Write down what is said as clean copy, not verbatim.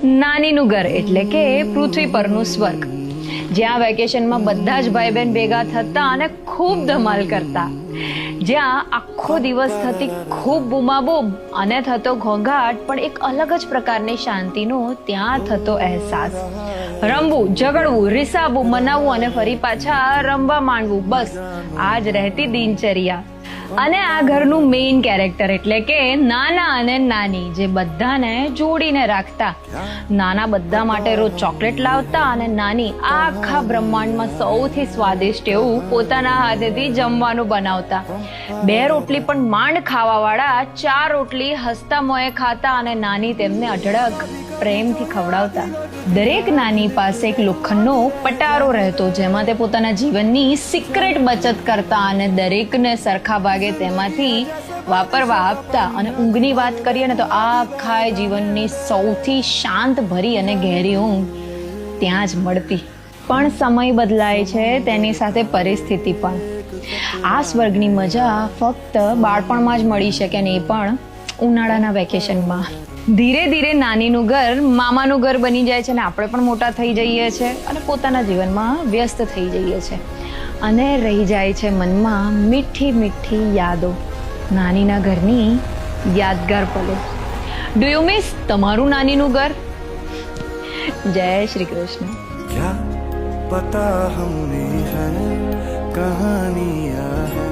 નાનીનું ઘર એટલે કે પૃથ્વી પરનું સ્વર્ગ, જ્યાં વેકેશનમાં બધા જ ભાઈ બહેન ભેગા થતા અને ખૂબ ધમાલ કરતા, જ્યાં આખો દિવસ થતી ખૂબ બૂમાબૂમ અને થતો ઘોંઘાટ, પણ એક અલગ જ પ્રકારની શાંતિનો ત્યાં થતો અહેસાસ. રમવું, ઝઘડવું, રીસાવું, મનાવવું અને ફરી પાછા રમવા માંડવું, બસ આ જ રહેતી દિનચર્યા. અને આ ઘરનું મેઇન કેરેક્ટર એટલે કે નાના અને નાની, જે બધાને જોડીને રાખતા. નાના બધા માટે રોજ ચોકલેટ લાવતા અને નાની આખા બ્રહ્માંડમાં સૌથી સ્વાદિષ્ટ એવું પોતાના હાથેથી જમવાનું બનાવતા. 2 રોટલી પણ માંડ ખાવા વાળા 4 રોટલી હસતા મોંએ ખાતા અને નાની તેમને અઢળક પ્રેમથી ખવડાવતા. દરેક નાની પાસે એક લોખંડનો પટારો રહેતો, જેમાં તે પોતાના જીવનની સિક્રેટ બચત કરતા અને દરેકને સરખા ભાગે તેમાંથી વાપરવા આપતા. અને ઊંઘની વાત કરીએ ને તો આખા જીવનની સૌથી શાંત ભરી અને ઘેરી ઊંઘ ત્યાં જ મળતી. પણ સમય બદલાય છે, તેની સાથે પરિસ્થિતિ પણ. આ સ્વર્ગની મજા ફક્ત બાળપણમાં જ મળી શકે ને, એ પણ ઉનાળાના વેકેશનમાં. ધીરે ધીરે નાનીનું ઘર મામાનું ઘર બની જાય છે અને આપણે પણ મોટા થઈ જઈએ છીએ અને પોતાના જીવનમાં વ્યસ્ત થઈ જઈએ છીએ, અને રહી જાય છે મનમાં મીઠી મીઠી યાદો, નાનીના ઘરની યાદગાર પલો. ડુ યુ મિસ તમારું નાનીનું ઘર? જય શ્રી કૃષ્ણ. क्या पता हमने है कहानियां हैं